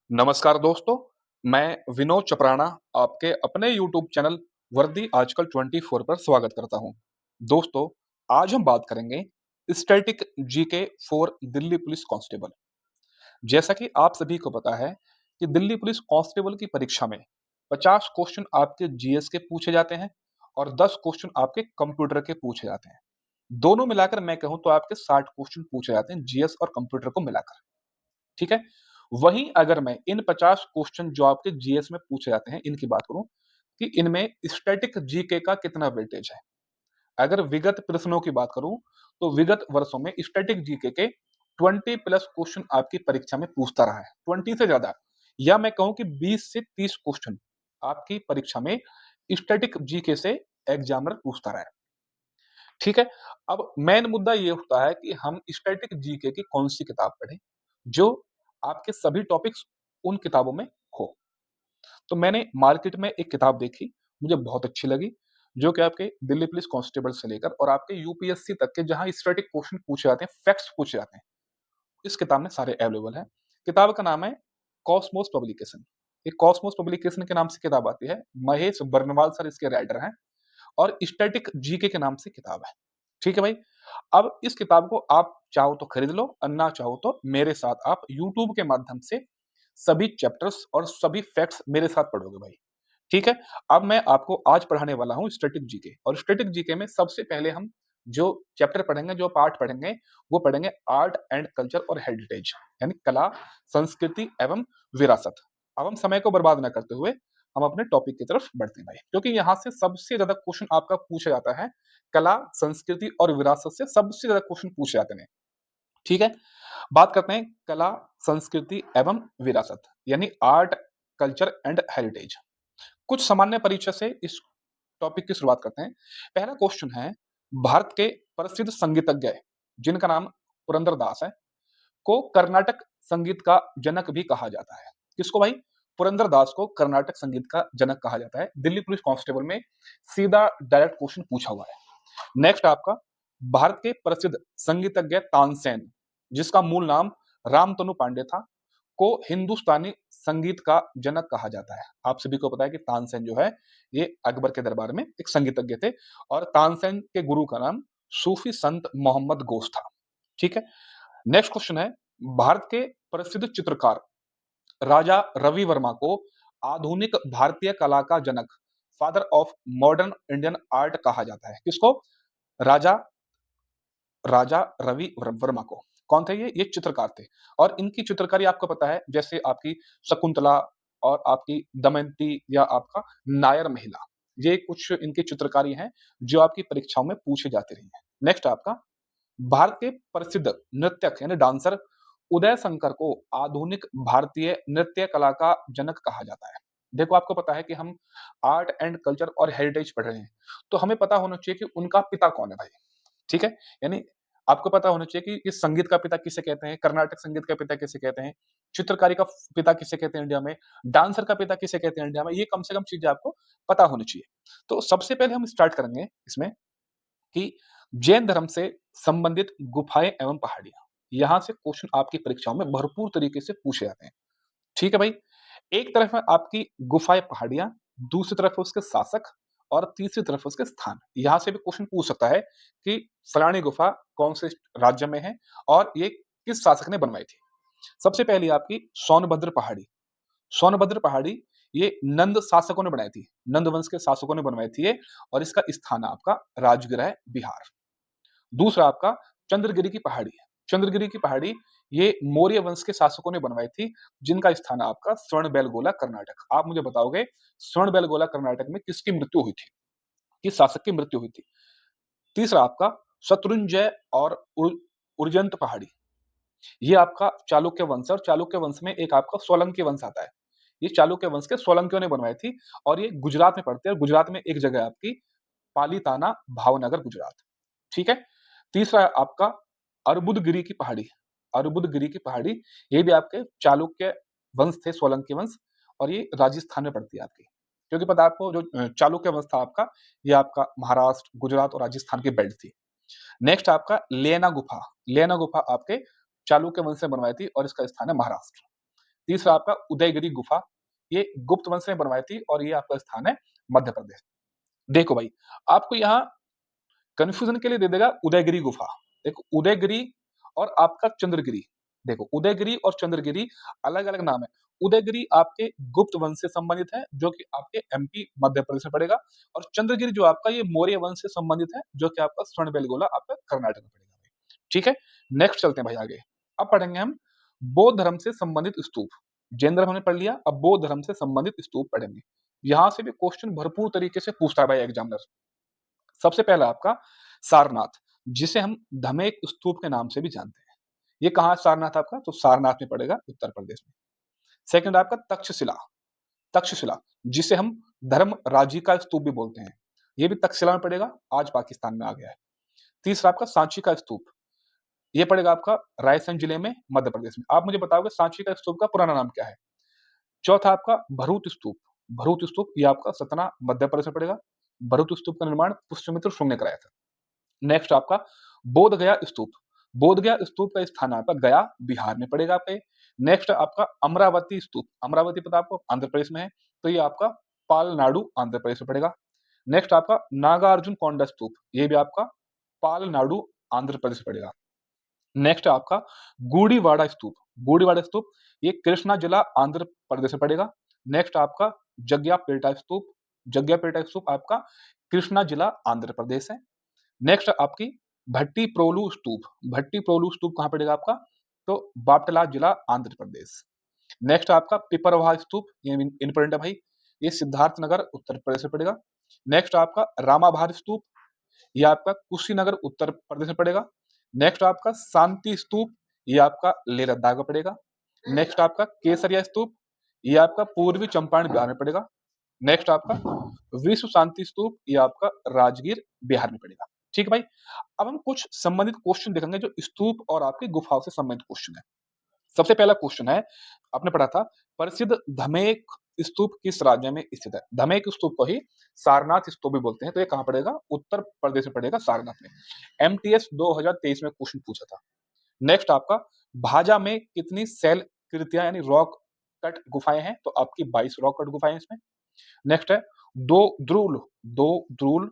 नमस्कार दोस्तों, मैं विनोद चपराना आपके अपने YouTube चैनल वर्दी आजकल 24 पर स्वागत करता हूं। दोस्तों, आज हम बात करेंगे static GK for Delhi police constable. जैसा कि आप सभी को पता है कि दिल्ली पुलिस कांस्टेबल की परीक्षा में 50 क्वेश्चन आपके जीएस के पूछे जाते हैं और 10 क्वेश्चन आपके कंप्यूटर के पूछे जाते हैं। दोनों मिलाकर मैं कहूं तो आपके 60 क्वेश्चन पूछे जाते हैं जीएस और कंप्यूटर को मिलाकर। ठीक है? वहीं अगर मैं इन 50 क्वेश्चन जो आपके जीएस में पूछे जाते हैं, इनकी बात करूं कि इनमें स्टैटिक जीके का कितना वेटेज है। अगर विगत प्रश्नों की बात करूं तो विगत वर्षों में स्टैटिक जीके के 20 प्लस क्वेश्चन आपकी परीक्षा में पूछता रहा है, 20 से ज्यादा, या मैं कहूं कि 20 से 30 क्वेश्चन आपकी परीक्षा में स्टैटिक जीके से एग्जामिनर पूछता रहा है। ठीक है? अब मेन मुद्दा ये उठता है कि हम स्टैटिक जीके की कौन सी किताब पढ़ें जो आपके सभी टॉपिक्स उन किताबों में हो। तो मैंने मार्केट में एक किताब देखी, मुझे बहुत अच्छी लगी, जो कि आपके दिल्ली पुलिस कांस्टेबल से लेकर और आपके यूपीएससी तक के जहां स्टैटिक क्वेश्चन पूछे जाते हैं, फैक्ट्स पूछे जाते हैं, इस किताब में सारे अवेलेबल हैं। किताब का नाम है कॉस्मोस पब्लिकेशन। ये कॉस्मोस पब्लिकेशन के नाम से किताब आती है। महेश बर्नवाल सर इसके राइटर हैं और स्टैटिक जीके के नाम से किताब है। ठीक है भाई? अब इस किताब को आप चाहो तो खरीद लो और ना चाहो तो मेरे साथ आप यूट्यूब के माध्यम से सभी चैप्टर्स और सभी फैक्ट्स मेरे साथ पढ़ोगे भाई। ठीक है? अब मैं आपको आज पढ़ाने वाला हूँ स्टैटिक जीके, और स्टैटिक जीके में सबसे पहले हम जो चैप्टर पढ़ेंगे, जो पार्ट पढ़ेंगे, वो पढ़ेंगे आर्ट एंड कल्चर और हेरिटेज, यानी कला, संस्कृति एवं विरासत। अब हम समय को बर्बाद ना करते हुए हम अपने टॉपिक की तरफ बढ़ते हैं भाई, क्योंकि यहाँ से सबसे ज्यादा क्वेश्चन आपका पूछा जाता है। कला, संस्कृति और विरासत से सबसे ज्यादा क्वेश्चन पूछे जाते हैं। ठीक है? बात करते हैं कला, संस्कृति एवं विरासत, यानी आर्ट, कल्चर एंड हेरिटेज। कुछ सामान्य परिचय से इस टॉपिक की शुरुआत करते हैं। पहला क्वेश्चन है, भारत के प्रसिद्ध संगीतज्ञ जिनका नाम पुरंदर दास है को कर्नाटक संगीत का जनक भी कहा जाता है। किसको भाई? पुरंदर दास को कर्नाटक संगीत का जनक कहा जाता है। दिल्ली पुलिस कांस्टेबल में सीधा डायरेक्ट क्वेश्चन पूछा हुआ है। नेक्स्ट आपका, भारत के प्रसिद्ध संगीतज्ञ तानसेन, जिसका मूल नाम रामतनु पांडे था, को हिंदुस्तानी संगीत का जनक कहा जाता है। आप सभी को पता है कि तानसेन जो है ये अकबर के दरबार में एक संगीतज्ञ थे, और तानसेन के गुरु का नाम सूफी संत मोहम्मद गोस था। ठीक है? नेक्स्ट क्वेश्चन है, भारत के प्रसिद्ध चित्रकार राजा रवि वर्मा को आधुनिक भारतीय कला का जनक, father of modern Indian art कहा जाता है। किसको? राजा राजा रवि वर्मा को। कौन थे ये? चित्रकार थे, और इनकी चित्रकारी आपको पता है, जैसे आपकी शकुंतला और आपकी दमयंती या आपका नायर महिला, ये कुछ इनकी चित्रकारी हैं जो आपकी परीक्षाओं में पूछी जाती रही है। नेक्स्ट आपका, भारत के प्रसिद्ध नृत्यक यानी डांसर उदय शंकर को आधुनिक भारतीय नृत्य कला का जनक कहा जाता है। देखो, आपको पता है कि हम आर्ट एंड कल्चर और हेरिटेज पढ़ रहे हैं, तो हमें पता होना चाहिए कि उनका पिता कौन है भाई। ठीक है? यानी आपको पता होना चाहिए कि इस संगीत का पिता किसे कहते हैं, कर्नाटक संगीत का पिता किसे कहते हैं, चित्रकारी का पिता किसे कहते हैं इंडिया में, डांसर का पिता किसे कहते हैं इंडिया में, ये कम से कम चीजें आपको पता होनी चाहिए। तो सबसे पहले हम स्टार्ट करेंगे इसमें कि जैन धर्म से संबंधित गुफाएं एवं पहाड़ियां। यहां से क्वेश्चन आपकी परीक्षाओं में भरपूर तरीके से पूछे जाते हैं। ठीक है भाई? एक तरफ है आपकी गुफाएं पहाड़ियां, दूसरी तरफ है उसके शासक, और तीसरी तरफ उसके स्थान। यहां से भी क्वेश्चन पूछ सकता है कि फलानी गुफा कौन से राज्य में है और ये किस शासक ने बनवाई थी। सबसे पहली आपकी सोनभद्र पहाड़ी। सोनभद्र पहाड़ी ये नंद शासकों ने बनाई थी, नंद वंश के शासकों ने बनवाई थी ये, और इसका स्थान है आपका राजगृह है, बिहार। दूसरा आपका चंद्रगिरी की पहाड़ी है। चंद्रगिरी की पहाड़ी ये मौर्य वंश के शासकों ने बनवाई थी, जिनका स्थान है आपका स्वर्णबेलगोला कर्नाटक। आप मुझे बताओगे स्वर्णबेलगोला कर्नाटक में किसकी मृत्यु हुई थी, किस शासक की मृत्यु हुई थी। तीसरा आपका शत्रुंजय और उर्जंत पहाड़ी, ये आपका चालुक्य वंश है, और चालुक्य वंश में एक आपका सोलंकी वंश आता है। ये चालुक्य वंश के सोलंकियों ने बनवाई थी, और ये गुजरात में पड़ते हैं। गुजरात में एक जगह है आपकी पालीताना, भावनगर, गुजरात। ठीक है? तीसरा है आपका अर्बुदगिरी की पहाड़ी। अर्बुदगिरी की पहाड़ी ये भी आपके चालुक्य वंश थे, सोलंकी वंश, और ये राजस्थान में पड़ती है आपकी, क्योंकि पता है आपको जो चालुक्य वंश था आपका, ये आपका महाराष्ट्र, गुजरात और राजस्थान की बेल्ट थी। नेक्स्ट आपका लेना गुफा। लेना गुफा आपके चालुक्य वंश से बनवाई थी, और इसका स्थान है महाराष्ट्र। तीसरा आपका उदयगिरी गुफा, ये गुप्त वंश ने बनवाई थी और ये आपका स्थान है मध्य प्रदेश। देखो भाई, आपको यहाँ कन्फ्यूजन के लिए दे देगा उदयगिरी गुफा। देखो उदयगिरी और आपका चंद्रगिरी, देखो उदयगिरी और चंद्रगिरी अलग-अलग नाम है। उदयगिरी आपके गुप्त वंश से संबंधित है, जो कि आपके एमपी मध्य प्रदेश में पड़ेगा, और चंद्रगिरी जो आपका ये मौर्य वंश से संबंधित है, जो कि आपका स्वर्णबेलगोला आपका कर्नाटक में पड़ेगा। ठीक है? नेक्स्ट चलते हैं भाई आगे। अब पढ़ेंगे हम बौद्ध धर्म से संबंधित स्तूप। जैन धर्म हमने पढ़ लिया, अब बौद्ध धर्म से संबंधित स्तूप पढ़ेंगे। यहाँ से भी क्वेश्चन भरपूर तरीके से पूछता है भाई एग्जामिनर। सबसे पहला आपका सारनाथ, जिसे हम धमेक स्तूप के नाम से भी जानते हैं। ये कहाँ है सारनाथ आपका? तो सारनाथ में पड़ेगा, उत्तर प्रदेश में। सेकंड आपका तक्षशिला, तक्षशिला जिसे हम धर्म राजी का स्तूप भी बोलते हैं, ये भी तक्षशिला में पड़ेगा, आज पाकिस्तान में आ गया है। तीसरा आपका सांची का स्तूप, ये पड़ेगा आपका रायसेन जिले में, मध्य प्रदेश में। आप मुझे बताओगे सांची का स्तूप का पुराना नाम क्या है? चौथा आपका भरूच स्तूप, भरूच स्तूप ये आपका सतना मध्य प्रदेश में पड़ेगा। भरूच स्तूप का निर्माण पुष्यमित्र शुंग ने कराया था। नेक्स्ट आपका बोध गया स्तूप, बोध गया स्तूप का स्थान आपका गया बिहार में पड़ेगा आपके। नेक्स्ट आपका अमरावती स्तूप, अमरावती पता आपको आंध्र प्रदेश में है, तो ये आपका पालनाडु आंध्र प्रदेश में पड़ेगा। नेक्स्ट आपका नागार्जुन कोंडा स्तूप, ये भी आपका पालनाडु आंध्र प्रदेश में पड़ेगा। नेक्स्ट आपका गूड़ीवाड़ा स्तूप, गूड़ीवाड़ा स्तूप ये कृष्णा जिला आंध्र प्रदेश में पड़ेगा। नेक्स्ट आपका जग्गियापेटा स्तूप, जग्गियापेटा स्तूप आपका कृष्णा जिला आंध्र प्रदेश है। नेक्स्ट आपकी भट्टी प्रोलू स्तूप, भट्टी प्रोलू स्तूप कहाँ पड़ेगा आपका? तो बापटला जिला आंध्र प्रदेश। नेक्स्ट आपका पिपरवाह स्तूप, ये इंपॉर्टेंट है भाई, ये सिद्धार्थनगर उत्तर प्रदेश में पड़ेगा। नेक्स्ट आपका रामाभार स्तूप, ये आपका कुशीनगर उत्तर प्रदेश में पड़ेगा। नेक्स्ट आपका शांति स्तूप, ये आपका लेह लद्दाख में पड़ेगा। नेक्स्ट आपका केसरिया स्तूप, ये आपका पूर्वी चंपारण बिहार में पड़ेगा। नेक्स्ट आपका विश्व शांति स्तूप, ये आपका राजगीर बिहार में पड़ेगा। ठीक है भाई, अब हम कुछ संबंधित क्वेश्चन देखेंगे जो स्तूप और आपकी गुफाओं से संबंधित क्वेश्चन है। सबसे पहला क्वेश्चन है, आपने पढ़ा था प्रसिद्ध धमेक स्तूप किस राज्य में स्थित है? धमेक स्तूप को ही सारनाथ स्तूप भी बोलते हैं, तो ये कहाँ पड़ेगा? उत्तर प्रदेश में पड़ेगा, सारनाथ में। एमटीएस 2023 में क्वेश्चन पूछा था। नेक्स्ट आपका भाजा में कितनी शैल कृतियां यानी रॉक कट गुफाएं हैं? तो आपकी 22 रॉक कट गुफाएं हैं इसमें। नेक्स्ट है दो द्रुल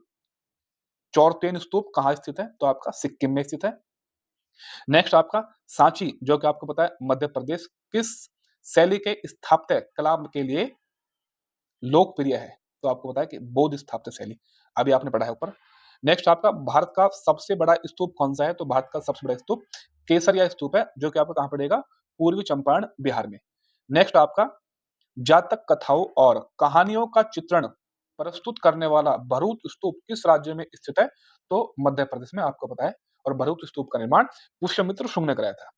चौरतेन स्तूप कहाँ स्थित है? तो आपका सिक्किम में स्थित है। नेक्स्ट आपका सांची, जो कि आपको पता है मध्य प्रदेश, किस शैली के स्थापत्य कला के लिए लोकप्रिय है? तो आपको पता है कि बौद्ध स्थापत्य शैली, अभी आपने पढ़ा है ऊपर। नेक्स्ट आपका भारत का सबसे बड़ा स्तूप कौन सा है? तो भारत का सबसे बड़ा स्तूप केसरिया स्तूप है, जो कि आपको कहाँ पड़ेगा? पूर्वी चंपारण बिहार में। नेक्स्ट आपका जातक कथाओं और कहानियों का चित्रण प्रस्तुत करने वाला भरूच स्तूप किस राज्य में स्थित है? तो मध्य प्रदेश में, आपको पता है। और भरूच स्तूप का निर्माण पुष्यमित्र शुंग ने कराया था।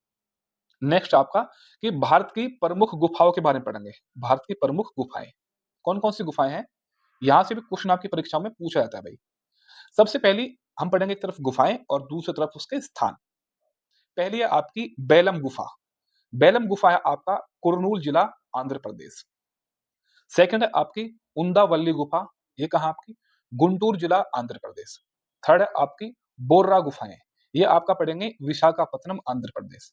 नेक्स्ट आपका कि भारत की प्रमुख गुफाओं के बारे में पढ़ेंगे। भारत की प्रमुख गुफाएं कौन कौन सी गुफाएं हैं? यहां से भी क्वेश्चन आपकी परीक्षा में पूछा जाता है भाई। सबसे पहली हम पढ़ेंगे एक तरफ गुफाएं और दूसरी तरफ उसके स्थान। पहली है आपकी बेलम गुफा, बेलम गुफा है आपका कुरनूल जिला आंध्र प्रदेश। सेकंड है आपकी उंदावल्ली गुफा, ये कहा आपकी? गुंटूर जिला आंध्र प्रदेश। थर्ड है आपकी बोर्रा गुफाएं, ये आपका पढ़ेंगे विशाखापत्तनम आंध्र प्रदेश।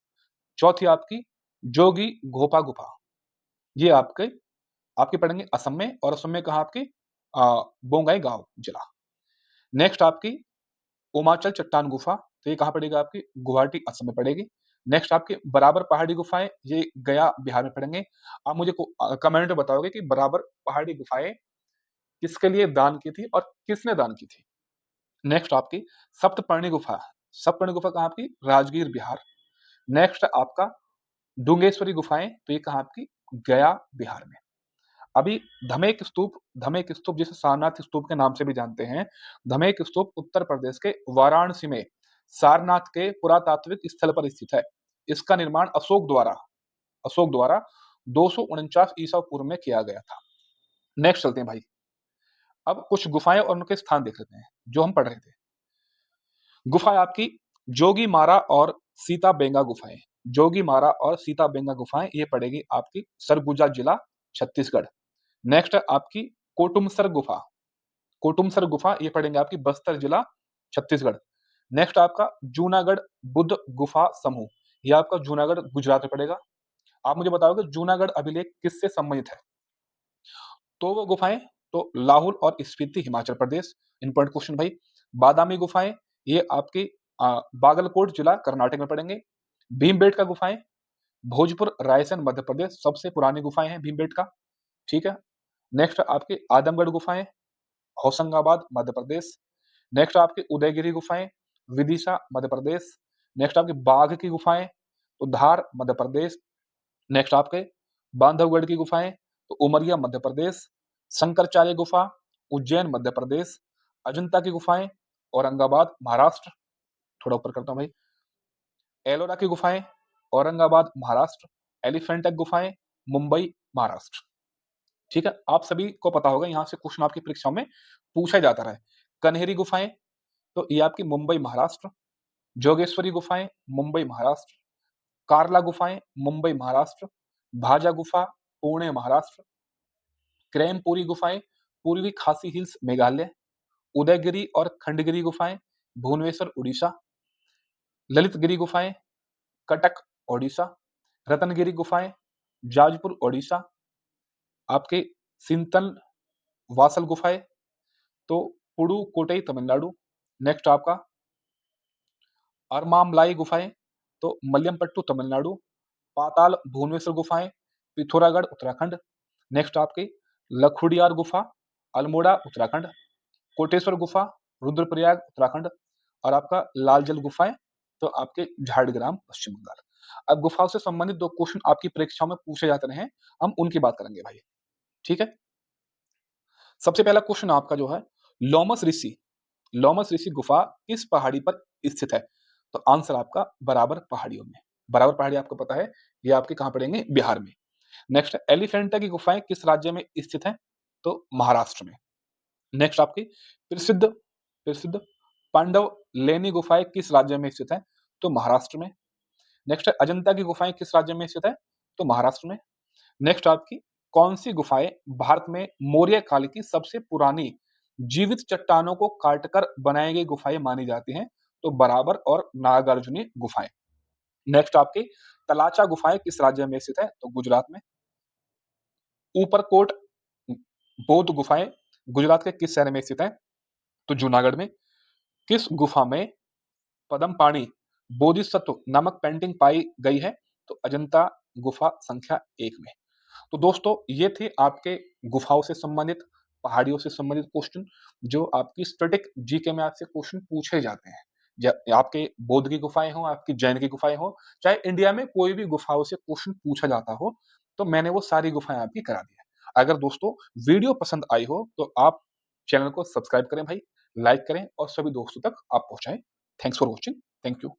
चौथी आपकी जोगी घोपा गुफा, ये आपके आपकी पढ़ेंगे असम में, और असम में कहा आपकी बोंगाई गांव जिला। नेक्स्ट आपकी उमाचल चट्टान गुफा, तो ये कहाँ पड़ेगा? आपकी गुवाहाटी असम में पड़ेगी। नेक्स्ट आपकी बराबर पहाड़ी गुफाएं, ये गया बिहार में पड़ेंगे। आप मुझे कमेंट में बताओगे कि बराबर पहाड़ी गुफाएं किसके लिए दान की थी और किसने दान की थी? नेक्स्ट आपकी सप्तपर्णी गुफा, सप्तपर्णी गुफा कहाँ आपकी? राजगीर बिहार। नेक्स्ट आपका डुंगेश्वरी गुफाएं, तो ये कहाँ आपकी? गया बिहार में। अभी धमेक स्तूप जिसे सारनाथ स्तूप के नाम से भी जानते हैं, धमेक स्तूप उत्तर प्रदेश के वाराणसी में सारनाथ के पुरातात्विक स्थल पर स्थित है। इसका निर्माण अशोक द्वारा 249 ईसा पूर्व में किया गया था। नेक्स्ट चलते हैं भाई, अब कुछ गुफाएं और उनके स्थान देख लेते हैं जो हम पढ़ रहे थे। गुफा आपकी जोगी मारा और सीता बेंगा गुफाएं, जोगी मारा और सीता बेंगा गुफाएं ये पड़ेगी आपकी सरगुजा जिला छत्तीसगढ़। नेक्स्ट आपकी कोटुमसर गुफा, कोटुमसर गुफा ये पड़ेंगे आपकी बस्तर जिला छत्तीसगढ़। नेक्स्ट आपका जूनागढ़ बुद्ध गुफा समूह, ये आपका जूनागढ़ गुजरात में पड़ेगा। आप मुझे बताओगे जूनागढ़ अभिलेख किससे संबंधित है? तो वो गुफाएँ तो लाहौल और स्पीति हिमाचल प्रदेश, इम्पोर्टेंट क्वेश्चन भाई। बादामी गुफाएँ ये आपकी बागलकोट जिला कर्नाटक में पड़ेंगे। भीमबेटका गुफाएँ भोजपुर, रायसेन, मध्य प्रदेश, सबसे पुरानी गुफाएँ हैं भीमबेटका, ठीक है। नेक्स्ट आपकी आदमगढ़ गुफाएँ, होशंगाबाद, मध्य प्रदेश। नेक्स्ट आपकी उदयगिरी गुफाएँ, विदिशा, मध्य प्रदेश। नेक्स्ट आपकी बाघ की गुफाएँ, तो धार, मध्य प्रदेश। नेक्स्ट आपके बांधवगढ़ की गुफाएँ, तो उमरिया, मध्य प्रदेश। शंकराचार्य गुफा, उज्जैन, मध्य प्रदेश। अजंता की गुफाएँ, औरंगाबाद, महाराष्ट्र। थोड़ा ऊपर करता हूँ भाई। एलोरा की गुफाएँ, औरंगाबाद, महाराष्ट्र। एलिफेंटक गुफाएँ, मुंबई, महाराष्ट्र। ठीक है, आप सभी को पता होगा यहाँ से क्वेश्चन आपकी परीक्षाओं में पूछा जाता रहा है। कन्हेरी गुफाएँ, तो ये आपकी मुंबई, महाराष्ट्र। जोगेश्वरी गुफाएँ, मुंबई, महाराष्ट्र। कार्ला गुफाएँ, मुंबई, महाराष्ट्र। भाजा गुफा, पुणे, महाराष्ट्र। क्रैमपुरी गुफाएँ, पूर्वी खासी हिल्स, मेघालय। उदयगिरी और खंडगिरी गुफाएँ, भुवनेश्वर, उड़ीसा। ललितगिरी गुफाएँ, कटक, ओडिशा। रत्नगिरी गुफाएँ, जाजपुर, ओडिशा। आपके सिंतल वासल गुफाएँ, तो पुडुकोट्टई, तमिलनाडु। नेक्स्ट आपका अरमामलाई गुफाएँ, तो मलयमपट्टू, तमिलनाडु। पाताल भुवनेश्वर गुफाएँ, पिथौरागढ़, उत्तराखंड। नेक्स्ट आपकी लखुडियार गुफा, अल्मोड़ा, उत्तराखंड। कोटेश्वर गुफा, रुद्रप्रयाग, उत्तराखंड। और आपका लालजल गुफाएँ, तो आपके झाड़ग्राम, पश्चिम बंगाल। अब गुफाओं से संबंधित 2 क्वेश्चन आपकी परीक्षाओं में पूछे जाते रहे हैं, हम उनकी बात करेंगे भाई, ठीक है? सबसे पहला क्वेश्चन आपका जो है, लोमस ऋषि गुफा किस पहाड़ी पर स्थित है? तो आंसर आपका बराबर पहाड़ियों में। बराबर पहाड़ी आपको पता है, ये आपके कहाँ पड़ेंगे? बिहार में। नेक्स्ट एलिफेंटा की गुफाएँ किस राज्य में स्थित हैं? तो महाराष्ट्र में। नेक्स्ट आपकी प्रसिद्ध प्रसिद्ध पांडव लेनी गुफाएँ किस राज्य में स्थित हैं? तो महाराष्ट्र में। नेक्स्ट है अजंता की गुफाएँ किस राज्य में स्थित है? तो महाराष्ट्र में। नेक्स्ट आपकी कौन-सी गुफाएँ भारत में मौर्य काल की सबसे पुरानी जीवित चट्टानों को काटकर बनाई गई गुफाएँ मानी जाती हैं? तो बराबर और नागार्जुनी गुफाएँ। नेक्स्ट आपकी तलाचा गुफाएँ किस राज्य में स्थित है? तो गुजरात में। ऊपरकोट बौद्ध गुफाएँ गुजरात के किस शहर में स्थित है? तो जूनागढ़ में। किस गुफा में पद्मपाणि बोधिसत्व नामक पेंटिंग पाई गई है? तो अजंता गुफा संख्या 1 में। तो दोस्तों ये थे आपके गुफाओं से संबंधित, पहाड़ियों से संबंधित क्वेश्चन जो आपकी स्टैटिक जीके में आपसे क्वेश्चन पूछे जाते हैं। आपके बौद्ध की गुफाएं हो, आपकी जैन की गुफाएं हो, चाहे इंडिया में कोई भी गुफाओं से क्वेश्चन पूछा जाता हो, तो मैंने वो सारी गुफाएं आपकी करा दी है। अगर दोस्तों वीडियो पसंद आई हो तो आप चैनल को सब्सक्राइब करें भाई, लाइक करें और सभी दोस्तों तक आप पहुंचाएं। Thanks for watching. Thank you.